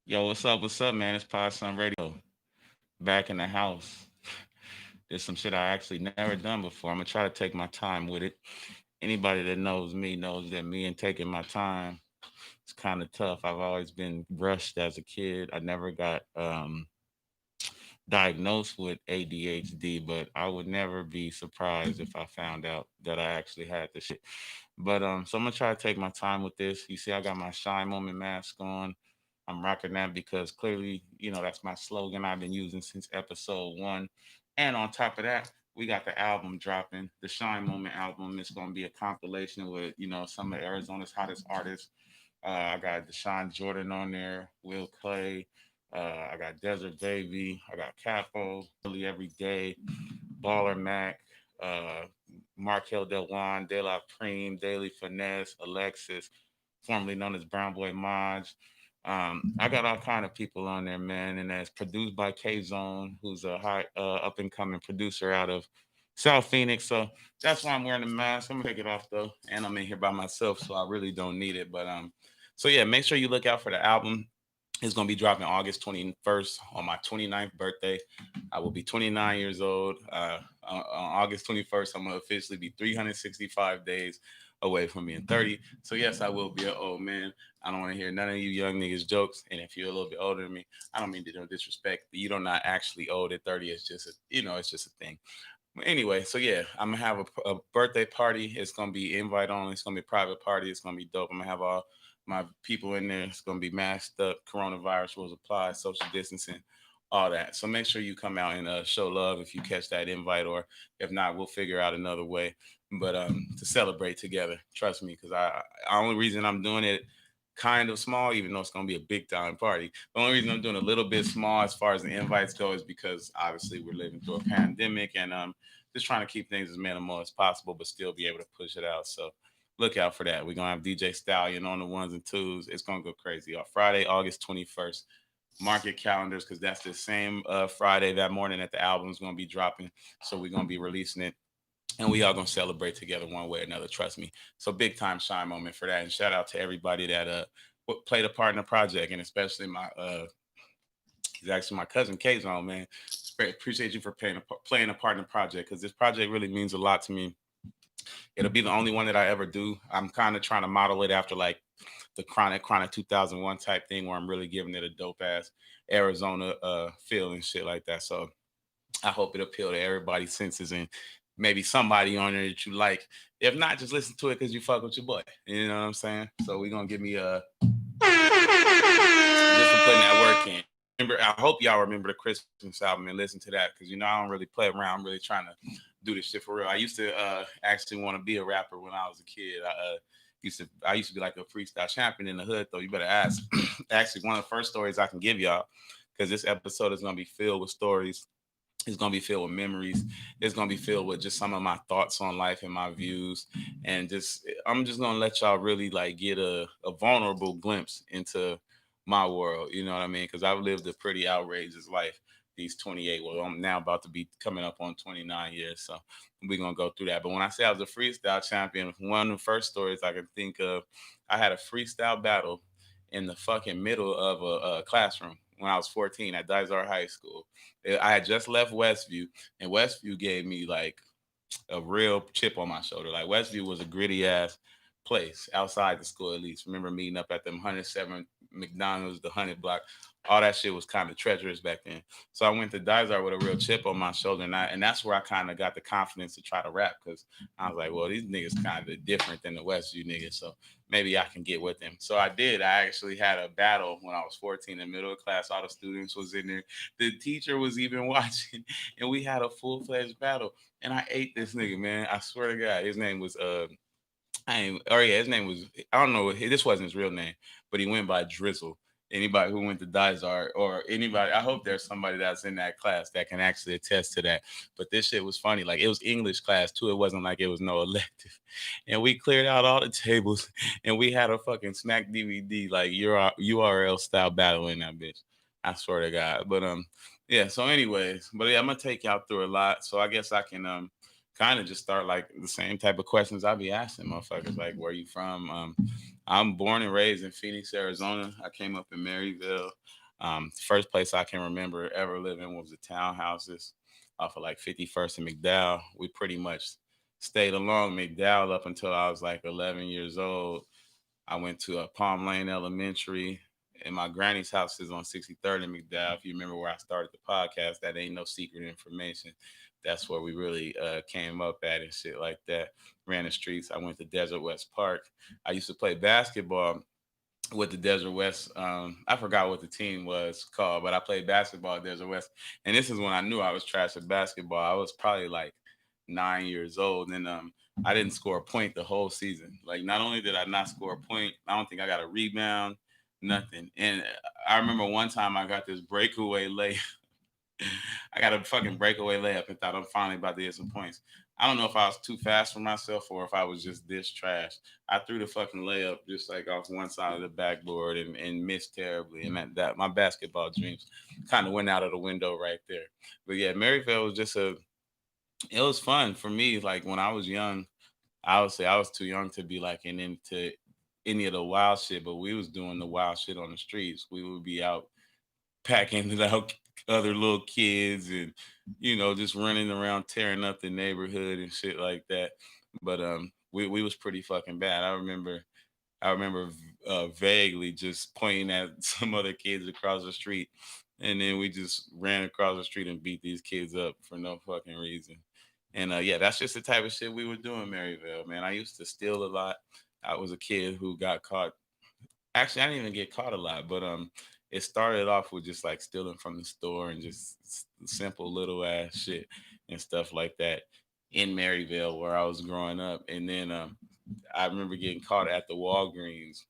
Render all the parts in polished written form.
Yo, what's up? What's up, man? It's Pod Sun Radio. Back in the house. There's some shit I actually never done before. I'm gonna try to take my time with it. Anybody that knows me knows that me and taking my time is kind of tough. I've always been rushed as a kid. I never got diagnosed with ADHD, but I would never be surprised if I found out that I actually had the shit. But so I'm gonna try to take my time with this. You see, I got my Shine Moment mask on. I'm rocking that because clearly, that's my slogan I've been using since episode one. And on top of that, we got the album dropping, the Shine Moment album. It's gonna be a compilation with, some of Arizona's hottest artists. I got Deshaun Jordan on there, Will Clay. I got Desert Baby. I got Capo, Really Every Day, Baller Mac, uh, Markel Delwan, De La Prime, Daily Finesse, Alexis, formerly known as Brown Boy Maj. I got all kind of people on there, man, and that's produced by K Zone, who's a high up and coming producer out of South Phoenix. So that's why I'm wearing the mask. I'm gonna take it off though, and I'm in here by myself, so I really don't need it. But so yeah, make sure you look out for the album. It's going to be dropping August 21st on my 29th birthday. I will be 29 years old. On August 21st, I'm going to officially be 365 days away from being 30. So, yes, I will be an old man. I don't want to hear none of you young niggas jokes. And if you're a little bit older than me, I don't mean to no disrespect. You don't not actually old at 30. It's just, it's just a thing. Anyway, so yeah, I'm gonna have a birthday party. It's gonna be invite only. It's gonna be a private party. It's gonna be dope. I'm gonna have all my people in there. It's gonna be masked up. Coronavirus rules apply. Social distancing, all that. So make sure you come out and show love if you catch that invite, or if not, we'll figure out another way. But to celebrate together, trust me, because the only reason I'm doing it kind of small, even though it's gonna be a big time party. The only reason I'm doing a little bit small as far as the invites go is because obviously we're living through a pandemic and just trying to keep things as minimal as possible, but still be able to push it out. So look out for that. We're gonna have DJ Stallion on the ones and twos. It's gonna go crazy. On Friday, August 21st. Mark your calendars because that's the same Friday that morning that the album's gonna be dropping. So we're gonna be releasing it and we all gonna celebrate together one way or another. Trust me. So big time shine moment for that, and shout out to everybody that played a part in the project, and especially my he's actually my cousin K Zone, man. Appreciate you for playing a part in the project because this project really means a lot to me. It'll be the only one that I ever do. I'm kind of trying to model it after like the Chronic 2001 type thing where I'm really giving it a dope ass Arizona feel and shit like that. So I hope it appeal to everybody's senses and maybe somebody on there that you like. If not, just listen to it because you fuck with your boy. You know what I'm saying? So we're gonna give me just for putting that work in. Remember, I hope y'all remember the Christmas album and listen to that because I don't really play around. I'm really trying to do this shit for real. I used to actually want to be a rapper when I was a kid. I used to be like a freestyle champion in the hood though. You better ask. Actually, one of the first stories I can give y'all because this episode is gonna be filled with stories. It's gonna be filled with memories. It's gonna be filled with just some of my thoughts on life and my views, and just I'm just gonna let y'all really like get a vulnerable glimpse into my world. You know what I mean? Because I've lived a pretty outrageous life. These 28. Well, I'm now about to be coming up on 29 years, so we're gonna go through that. But when I say I was a freestyle champion, one of the first stories I can think of, I had a freestyle battle in the fucking middle of a classroom when I was 14 at Dysart High School. I had just left Westview, and Westview gave me like a real chip on my shoulder. Like Westview was a gritty ass place outside the school at least. Remember meeting up at them 107 McDonald's, the 100 block. All that shit was kind of treacherous back then. So I went to Dysart with a real chip on my shoulder, and that's where I kind of got the confidence to try to rap because I was like, well, these niggas kind of different than the Westview niggas, so maybe I can get with them. So I did. I actually had a battle when I was 14 in middle of class. All the students was in there. The teacher was even watching, and we had a full fledged battle. And I ate this nigga, man. I swear to God, his name was I ain't, oh yeah, his name was I don't know. This wasn't his real name, but he went by Drizzle. Anybody who went to Dysart or anybody, I hope there's somebody that's in that class that can actually attest to that. But this shit was funny. Like it was English class too. It wasn't like it was no elective. And we cleared out all the tables and we had a fucking smack DVD like URL style battle in that bitch. I swear to God. But yeah. So anyways, but yeah, I'm gonna take y'all through a lot. So I guess I can kind of just start like the same type of questions I be asking motherfuckers, like where you from? I'm born and raised in Phoenix, Arizona. I came up in Maryville. First place I can remember ever living was the townhouses off of like 51st and McDowell. We pretty much stayed along McDowell up until I was like 11 years old. I went to Palm Lane Elementary, and my granny's house is on 63rd and McDowell. If you remember where I started the podcast, that ain't no secret information. That's where we really came up at and shit like that. Ran the streets. I went to Desert West Park. I used to play basketball with the Desert West. I forgot what the team was called, but I played basketball at Desert West. And this is when I knew I was trash at basketball. I was probably like 9 years old, and I didn't score a point the whole season. Like, not only did I not score a point, I don't think I got a rebound, nothing. And I remember one time I got this breakaway layup. I got a fucking breakaway layup and thought I'm finally about to get some points. I don't know if I was too fast for myself or if I was just this trash. I threw the fucking layup just like off one side of the backboard and missed terribly. And that my basketball dreams kind of went out of the window right there. But yeah, Maryville was just it was fun for me. Like when I was young, I would say I was too young to be like into any of the wild shit, but we was doing the wild shit on the streets. We would be out packing it out other little kids and just running around tearing up the neighborhood and shit like that. But we was pretty fucking bad. I remember vaguely just pointing at some other kids across the street, and then we just ran across the street and beat these kids up for no fucking reason. And yeah, that's just the type of shit we were doing, Maryville. Man, I used to steal a lot. I was a kid who got caught. Actually, I didn't even get caught a lot, but it started off with just like stealing from the store and just simple little ass shit and stuff like that in Maryville where I was growing up. And then I remember getting caught at the Walgreens,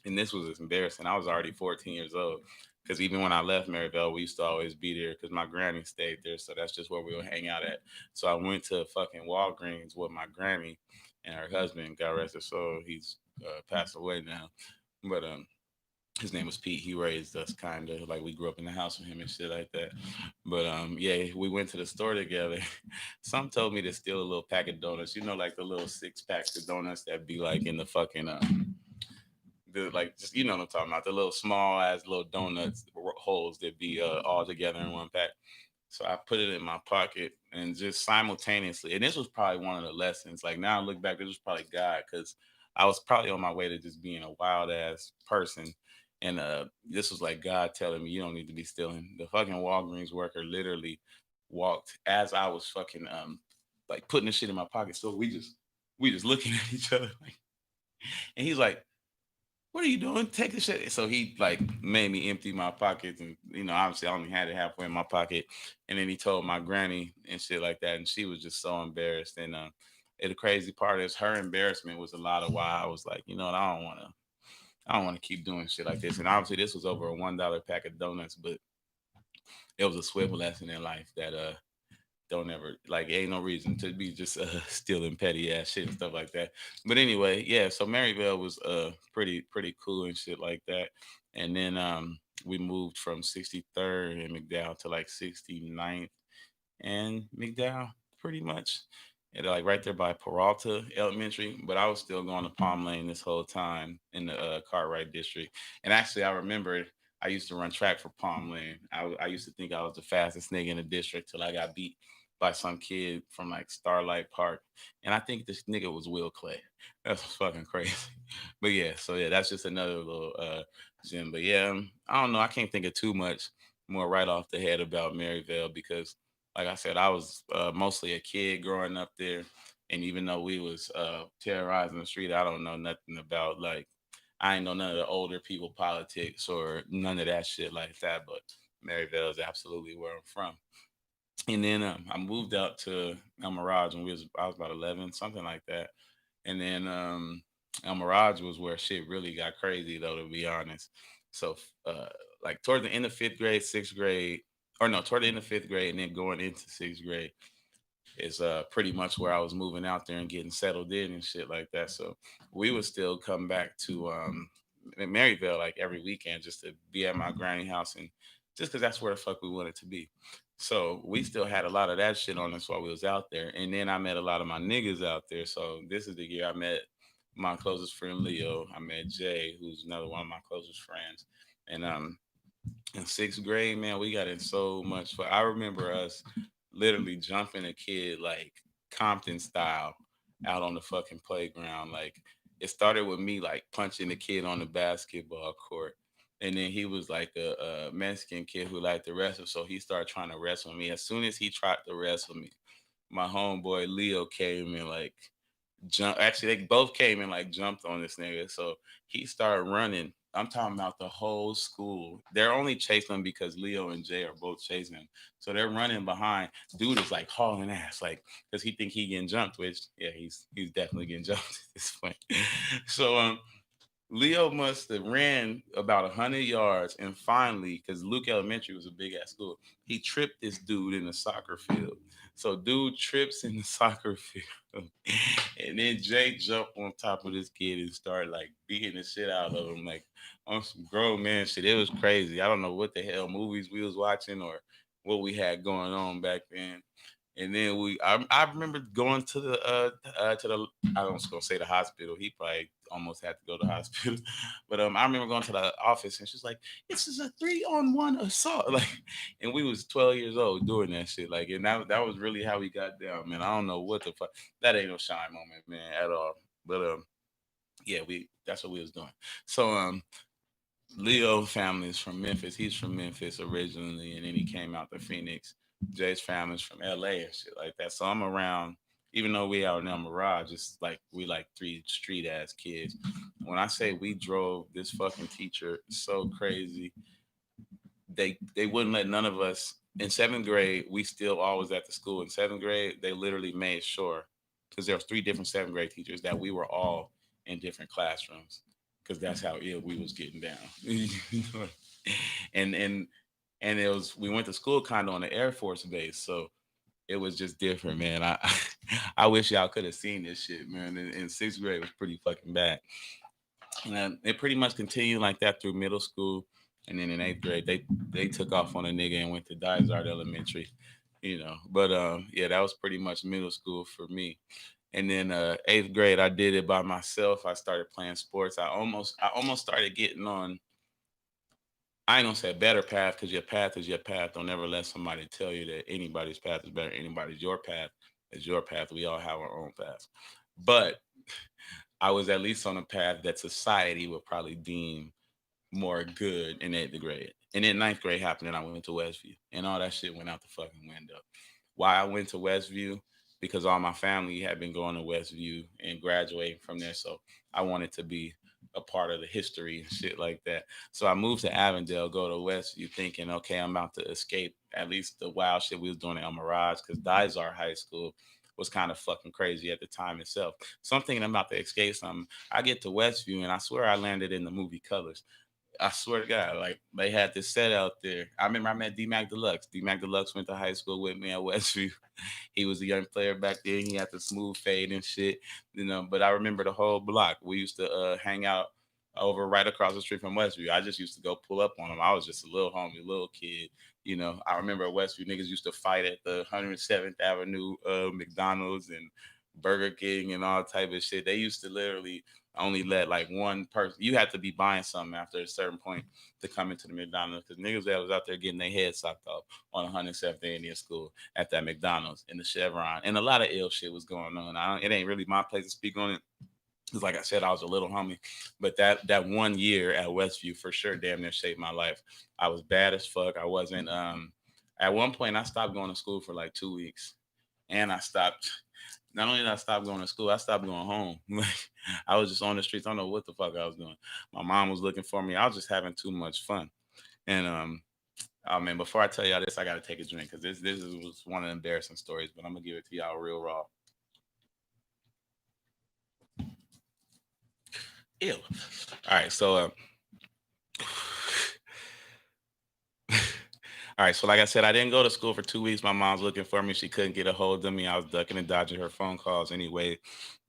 and this was embarrassing. I was already 14 years old. Because even when I left Maryville, we used to always be there because my granny stayed there. So that's just where we would hang out at. So I went to fucking Walgreens with my granny and her husband, God rest his soul. He's passed away now. But his name was Pete. He raised us kind of like we grew up in the house with him and shit like that. But yeah, we went to the store together. Some told me to steal a little pack of donuts. Like the little 6 packs of donuts that be like in the fucking the like just what I'm talking about. The little small ass little donuts holes that be all together in one pack. So I put it in my pocket and just simultaneously, and this was probably one of the lessons. Like now I look back, this was probably God because I was probably on my way to just being a wild ass person. And this was like God telling me, you don't need to be stealing. The fucking Walgreens worker literally walked as I was fucking like putting the shit in my pocket. So we just looking at each other like, and he's like, what are you doing? Take the shit. So he like made me empty my pockets, and obviously I only had it halfway in my pocket. And then he told my granny and shit like that, and she was just so embarrassed. And the crazy part is her embarrassment was a lot of why I was like, what, I don't want to keep doing shit like this. And obviously this was over a $1 pack of donuts, but it was a swivel lesson in life that don't ever like ain't no reason to be just stealing petty ass shit and stuff like that. But anyway, yeah, so Maryville was pretty cool and shit like that. And then we moved from 63rd and McDowell to like 69th and McDowell pretty much. And like right there by Peralta Elementary, but I was still going to Palm Lane this whole time in the Cartwright district. And actually, I remember I used to run track for Palm Lane. I used to think I was the fastest nigga in the district till I got beat by some kid from like Starlight Park, and I think this nigga was Will Clay. That's fucking crazy. But yeah, so yeah, that's just another little gem. But yeah, I don't know. I can't think of too much more right off the head about Maryville because, like I said, I was mostly a kid growing up there, and even though we was terrorizing the street, I don't know nothing about like I ain't know none of the older people politics or none of that shit like that. But Maryville is absolutely where I'm from. And then I moved out to El Mirage when I was about 11, something like that. And then El Mirage was where shit really got crazy, though, to be honest. So, like toward the end of fifth grade, sixth grade, or no, toward the end of fifth grade, and then going into sixth grade is pretty much where I was moving out there and getting settled in and shit like that. So we would still come back to Maryville like every weekend just to be at my granny house and just because that's where the fuck we wanted to be. So we still had a lot of that shit on us while we was out there. And then I met a lot of my niggas out there. So this is the year I met my closest friend Leo. I met Jay, who's another one of my closest friends. And In sixth grade, man, we got in so much fun. I remember us literally jumping a kid like Compton style out on the fucking playground. Like it started with me like punching the kid on the basketball court. And then he was like a Mexican kid who liked to wrestle. So he started trying to wrestle me. As soon as he tried to wrestle me, my homeboy Leo came and like jump. Actually, they both came and like jumped on this nigga. So he started running. I'm talking about the whole school. They're only chasing him because Leo and Jay are both chasing him. So they're running behind. Dude is like hauling ass, like because he think he getting jumped. Which yeah, he's definitely getting jumped at this point. So Leo must have ran about 100 yards, and finally, because Luke Elementary was a big ass school, he tripped this dude in the soccer field. So dude trips in the soccer field, and then Jay jumped on top of this kid and started like beating the shit out of him, like on some grown man shit. It was crazy. I don't know what the hell movies we was watching or what we had going on back then. And then I remember going to the, I was gonna say the hospital. He probably almost had to go to the hospital, but I remember going to the office and she's like, "This is a 3-on-1 assault," like, and we was 12 years old doing that shit, like, and that was really how we got down, man. I don't know what the fuck. That ain't no shine moment, man, at all. But yeah, we that's what we was doing. So Leo family is from Memphis. He's from Memphis originally, and then he came out to Phoenix. Jay's family's from LA and shit like that. So I'm around, even though we out in El Mirage, it's like we like three street ass kids. When I say we drove this fucking teacher so crazy, they wouldn't let none of us in seventh grade. We still always at the school in seventh grade. They literally made sure because there was three different seventh grade teachers that we were all in different classrooms because that's how ill we was getting down. and and and it was we went to school kind of on the Air Force base, so it was just different, man. I wish y'all could have seen this shit, man. In sixth grade, it was pretty fucking bad. And it pretty much continued like that through middle school, and then in eighth grade, they took off on a nigga and went to Dysart Elementary, you know. But yeah, that was pretty much middle school for me. And then eighth grade, I did it by myself. I started playing sports. I almost started getting on. I ain't gonna say a better path because your path is your path. Don't ever let somebody tell you that anybody's path is better. Anybody's your path is your path. We all have our own paths. But I was at least on a path that society would probably deem more good in eighth grade. And then ninth grade happened and I went to Westview. And all that shit went out the fucking window. Why I went to Westview? Because all my family had been going to Westview and graduating from there. So I wanted to be a part of the history and shit like that. So I moved to Avondale, go to Westview, thinking, okay, I'm about to escape at least the wild shit we was doing at El Mirage, because Dysart High School was kind of fucking crazy at the time itself. So I'm thinking I'm about to escape something. I get to Westview and I swear I landed in the movie Colors. I swear to God, like they had this set out there. I remember I met D Mac Deluxe. D Mac Deluxe went to high school with me at Westview. He was a young player back then. He had the smooth fade and shit, you know. But I remember the whole block. We used to hang out over right across the street from Westview. I just used to go pull up on him. I was just a little homie, little kid. You know, I remember at Westview niggas used to fight at the 107th Avenue McDonald's and Burger King and all type of shit. They used to literally only let like one person. You had to be buying something after a certain point to come into the McDonald's because niggas that was out there getting their heads socked off on 107th Indian School at that McDonald's in the Chevron, and a lot of ill shit was going on. It ain't really my place to speak on it. Cause like I said, I was a little homie, but that 1 year at Westview for sure damn near shaped my life. I was bad as fuck. I wasn't. At one point, I stopped going to school for like 2 weeks, and I stopped. Not only did I stop going to school, I stopped going home. Like I was just on the streets. I don't know what the fuck I was doing. My mom was looking for me. I was just having too much fun. And oh man, before I tell y'all this, I gotta take a drink because was one of the embarrassing stories. But I'm gonna give it to y'all real raw. Ew. All right, so all right, so like I said, I didn't go to school for 2 weeks. My mom's looking for me. She couldn't get a hold of me. I was ducking and dodging her phone calls anyway,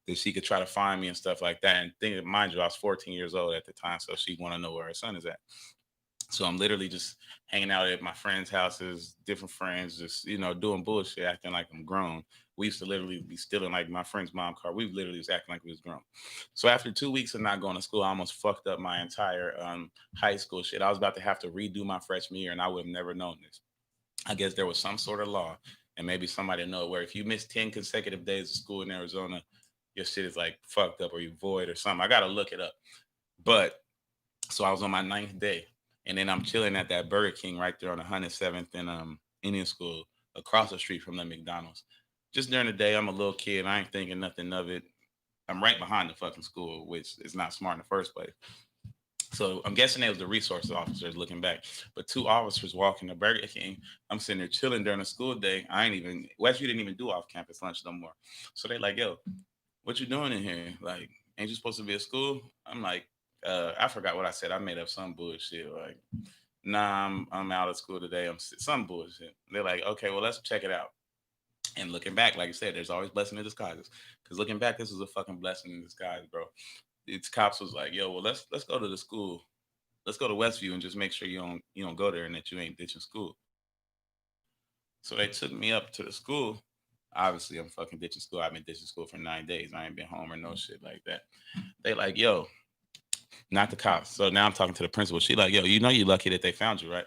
that she could try to find me and stuff like that. And think, mind you, I was 14 years old at the time, so she want to know where her son is at. So I'm literally just hanging out at my friends' houses, different friends, just doing bullshit, acting like I'm grown. We used to literally be stealing like my friend's mom car. We literally was acting like we was grown. So after 2 weeks of not going to school, I almost fucked up my entire high school shit. I was about to have to redo my freshman year, and I would have never known this. I guess there was some sort of law, and maybe somebody know where if you miss 10 consecutive days of school in Arizona, your shit is like fucked up or you void or something. I gotta look it up. But so I was on my ninth day, and then I'm chilling at that Burger King right there on 107th and Indian School, across the street from the McDonald's. Just during the day, I'm a little kid. I ain't thinking nothing of it. I'm right behind the fucking school, which is not smart in the first place. So I'm guessing it was the resource officers looking back. But two officers walking to Burger King. I'm sitting there chilling during the school day. I ain't even Westview didn't even do off campus lunch no more. So they like, yo, what you doing in here? Like, ain't you supposed to be at school? I'm like, I forgot what I said. I made up some bullshit. Like, nah, I'm out of school today. Some bullshit. They're like, okay, well let's check it out. And looking back, like I said, there's always blessing in disguises. Because looking back, this was a fucking blessing in disguise, bro. These cops was like, yo, well let's go to the school. Let's go to Westview and just make sure you don't go there and that you ain't ditching school. So they took me up to the school. Obviously, I'm fucking ditching school. I've been ditching school for 9 days. I ain't been home or no shit like that. They like, yo, not the cops. So now I'm talking to the principal. She like, yo, you know you lucky that they found you, right?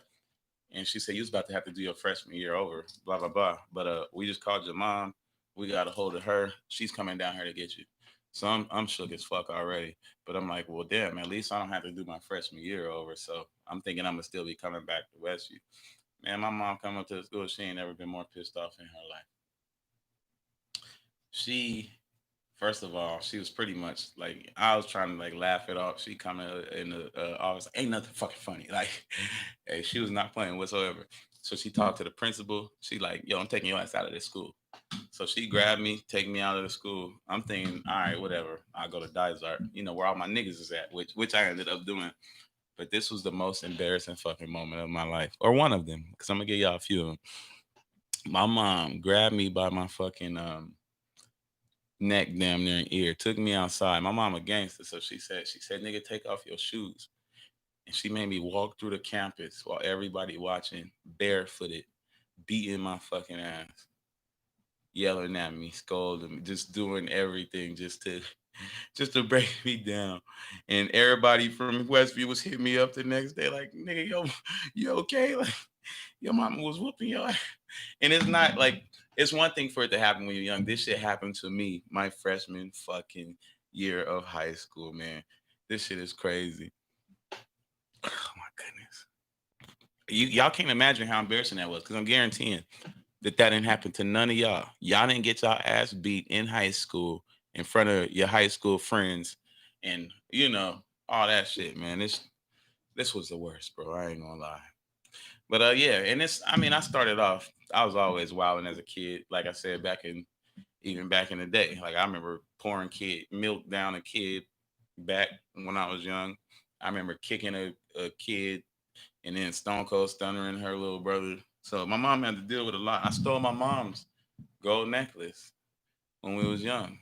And she said you was about to have to do your freshman year over, blah blah blah. But we just called your mom. We got a hold of her. She's coming down here to get you. So I'm shook as fuck already. But I'm like, well, damn, at least I don't have to do my freshman year over. So I'm thinking I'm gonna still be coming back to Westview. Man, my mom come up to the school. She ain't ever been more pissed off in her life. She First of all, she was pretty much like I was trying to like laugh it off. She come in the office, ain't nothing fucking funny. Like, hey, she was not playing whatsoever. So she talked to the principal. She like, yo, I'm taking your ass out of this school. So she grabbed me, take me out of the school. I'm thinking, all right, whatever. I'll go to Dysart, where all my niggas is at, which I ended up doing. But this was the most embarrassing fucking moment of my life, or one of them, because I'm gonna give y'all a few of them. My mom grabbed me by my fucking neck damn near an ear, took me outside. My mom a gangster, so she said, nigga, take off your shoes. And she made me walk through the campus while everybody watching, barefooted, beating my fucking ass, yelling at me, scolding me, just doing everything just to break me down. And everybody from Westview was hitting me up the next day, like, nigga, yo, you okay? Like, your mama was whooping your ass. And it's not like it's one thing for it to happen when you're young. This shit happened to me my freshman fucking year of high school, man. This shit is crazy. Oh my goodness. Y'all can't imagine how embarrassing that was because I'm guaranteeing that didn't happen to none of y'all. Y'all didn't get y'all ass beat in high school in front of your high school friends and all that shit, man. This was the worst, bro. I ain't gonna lie. But yeah, and I started off, I was always wilding as a kid. Like I said, even back in the day. Like I remember pouring kid milk down a kid back when I was young. I remember kicking a kid and then Stone Cold Stunner her little brother. So my mom had to deal with a lot. I stole my mom's gold necklace when we was young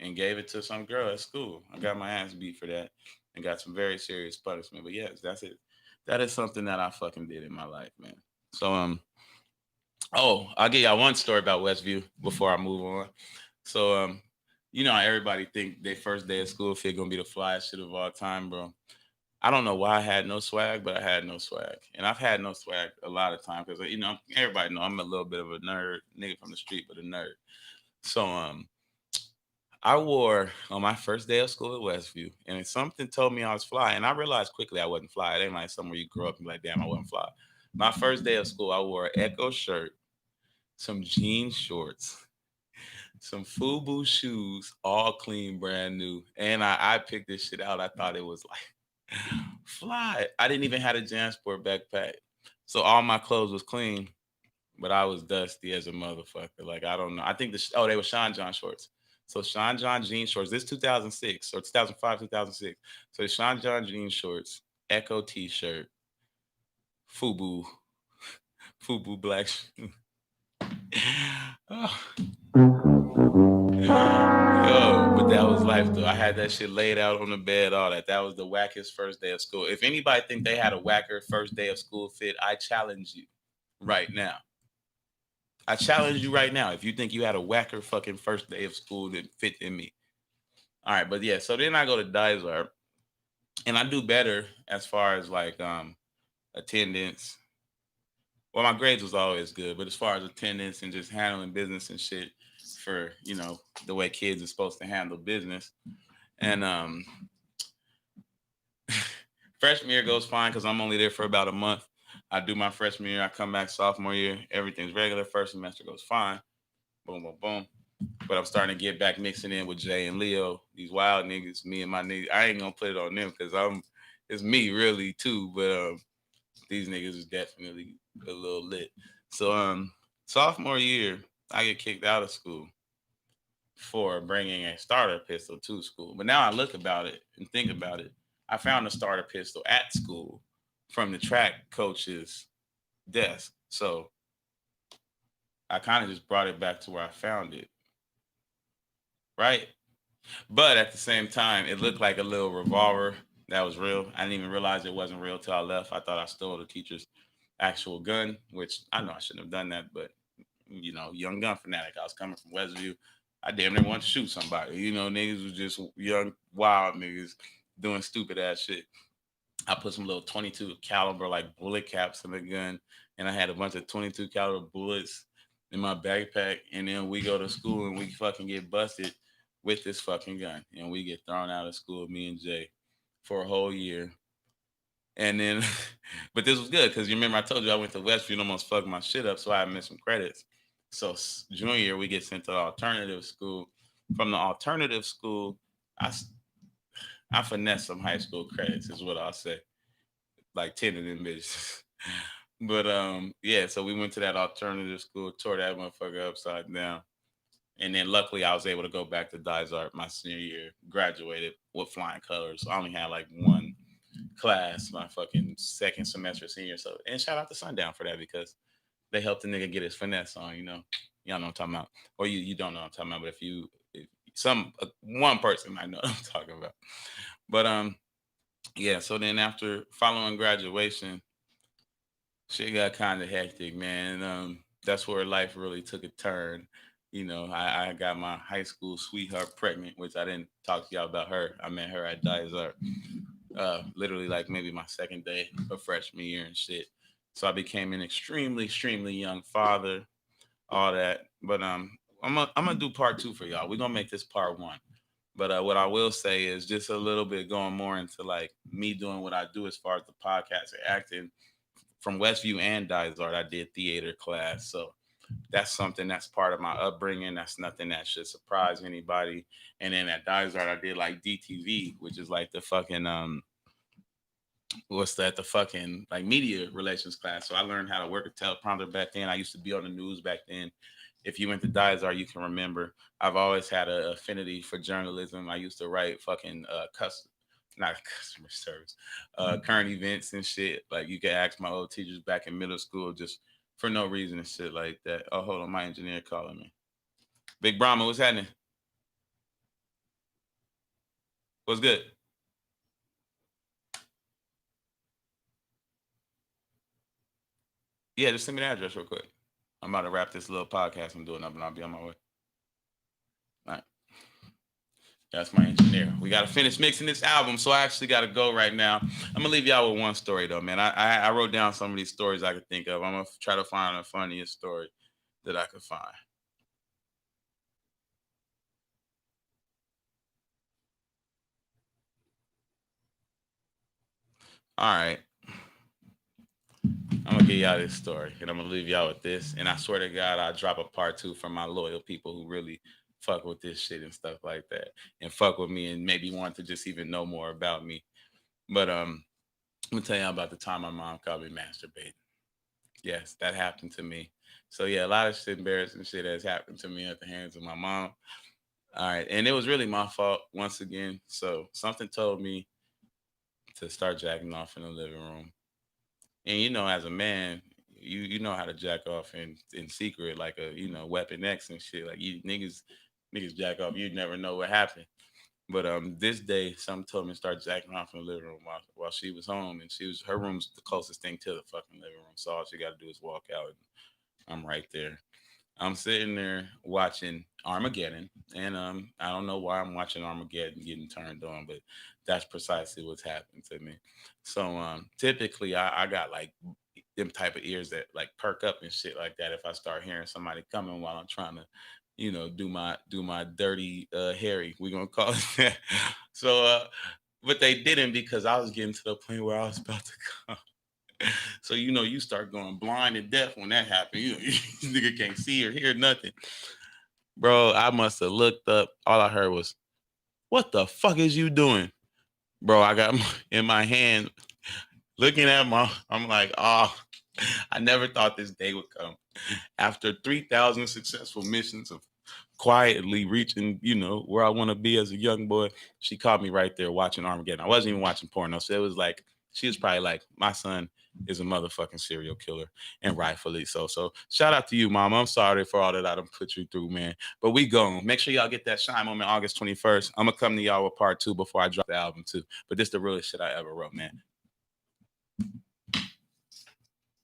and gave it to some girl at school. I got my ass beat for that and got some very serious punishment. But yes, that's it. That is something that I fucking did in my life, man. So oh, I'll give y'all one story about Westview before I move on. So how everybody think their first day of school fit gonna be the flyest shit of all time, bro. I don't know why I had no swag, but I had no swag, and I've had no swag a lot of times because everybody know I'm a little bit of a nerd, nigga from the street, but a nerd. So I wore on my first day of school at Westview, and something told me I was fly, and I realized quickly I wasn't fly. It ain't like somewhere you grow up and be like, damn, I wasn't fly. My first day of school, I wore an Echo shirt, some jean shorts, some FUBU shoes, all clean, brand new. And I picked this shit out. I thought it was like fly. I didn't even have a JanSport backpack. So all my clothes was clean, but I was dusty as a motherfucker. Like, I don't know. I think they were Sean John shorts. So Sean John jean shorts. This 2006 or 2005, 2006. So Sean John jean shorts, Echo t-shirt, FUBU, FUBU black. Oh, yo, but that was life though. I had that shit laid out on the bed, all that. That was the wackest first day of school. If anybody think they had a whacker first day of school fit, I challenge you right now. I challenge you right now. If you think you had a whacker fucking first day of school that fit in me. All right, but yeah, so then I go to Dysart and I do better as far as like attendance. Well, my grades was always good, but as far as attendance and just handling business and shit for, the way kids are supposed to handle business. And freshman year goes fine because I'm only there for about a month. I do my freshman year, I come back sophomore year, everything's regular. First semester goes fine. Boom, boom, boom. But I'm starting to get back mixing in with Jay and Leo, these wild niggas, me and my niggas. I ain't gonna put it on them because it's me really too, but these niggas is definitely a little lit. So sophomore year, I get kicked out of school for bringing a starter pistol to school. But now I look about it and think about it. I found a starter pistol at school from the track coach's desk. So I kind of just brought it back to where I found it, right? But at the same time, it looked like a little revolver that was real. I didn't even realize it wasn't real till I left. I thought I stole the teacher's actual gun, which I know I shouldn't have done that, but young gun fanatic. I was coming from Westview. I damn near wanted to shoot somebody. Niggas was just young, wild niggas doing stupid ass shit. I put some little 22 caliber like bullet caps in the gun, and I had a bunch of 22 caliber bullets in my backpack. And then we go to school and we fucking get busted with this fucking gun, and we get thrown out of school, me and Jay, for a whole year. And then, but this was good because you remember I told you I went to Westview and almost fucked my shit up, so I missed some credits. So junior year we get sent to the alternative school. From the alternative school, I I finessed some high school credits, is what I'll say, like 10 of them bitches. But yeah, so we went to that alternative school, tore that motherfucker upside down. And then luckily I was able to go back to Dysart my senior year, graduated with flying colors. So I only had like one class my fucking second semester senior. So and shout out to Sundown for that because they helped the nigga get his finesse on. Y'all know what I'm talking about. Or you don't know what I'm talking about, but if some one person might know what I'm talking about. But yeah, so then after following graduation, shit got kind of hectic, man. That's where life really took a turn. I got my high school sweetheart pregnant, which I didn't talk to y'all about her. I met her at Dysart, literally like maybe my second day of freshman year and shit. So I became an extremely, extremely young father, all that. But I'm gonna do part two for y'all. We're gonna make this part one. But what I will say is just a little bit going more into like me doing what I do as far as the podcast and acting from Westview and Dysart. I did theater class, so that's something that's part of my upbringing. That's nothing that should surprise anybody. And then at Dysart, I did like DTV, which is like the fucking what's that? The fucking like media relations class. So I learned how to work a teleprompter back then. I used to be on the news back then. If you went to Dysart, you can remember. I've always had an affinity for journalism. I used to write fucking not customer service, current events and shit. Like you could ask my old teachers back in middle school just for no reason and shit like that. Oh, hold on, my engineer calling me. Big Brahma, what's happening? What's good? Yeah, just send me the address real quick. I'm about to wrap this little podcast I'm doing up and I'll be on my way. All right. That's my engineer. We got to finish mixing this album, so I actually got to go right now. I'm gonna leave y'all with one story though, man. I wrote down some of these stories I could think of. I'm gonna try to find the funniest story that I could find. All right, I'm gonna give y'all this story, and I'm gonna leave y'all with this. And I swear to God, I'll drop a part two for my loyal people who really fuck with this shit and stuff like that, and fuck with me, and maybe want to just even know more about me. But I'm gonna tell y'all about the time my mom called me masturbating. Yes, that happened to me. So yeah, a lot of shit, embarrassing shit has happened to me at the hands of my mom. All right, and it was really my fault once again. So something told me to start jacking off in the living room. And as a man, you know how to jack off in secret, like a weapon X and shit. Like you niggas jack off, you'd never know what happened. But this day, something told me to start jacking off in the living room while she was home, and her room's the closest thing to the fucking living room. So all she got to do is walk out, and I'm right there. I'm sitting there watching Armageddon, and I don't know why I'm watching Armageddon getting turned on, but that's precisely what's happened to me. So typically, I got like them type of ears that like perk up and shit like that if I start hearing somebody coming while I'm trying to, do my dirty Harry. We gonna call it that. So but they didn't because I was getting to the point where I was about to come. So you start going blind and deaf when that happened. You nigga can't see or hear nothing, bro. I must have looked up. All I heard was, "What the fuck is you doing, bro?" I got in my hand looking at my. I'm like, oh, I never thought this day would come. After 3,000 successful missions of quietly reaching, where I want to be as a young boy, she caught me right there watching Armageddon. I wasn't even watching porno. So it was like, she was probably like, my son is a motherfucking serial killer, and rightfully so. So shout out to you, mom. I'm sorry for all that I done put you through, man. But we gone. Make sure y'all get that Shine Moment August 21st. I'm going to come to y'all with part two before I drop the album, too. But this the realest shit I ever wrote, man.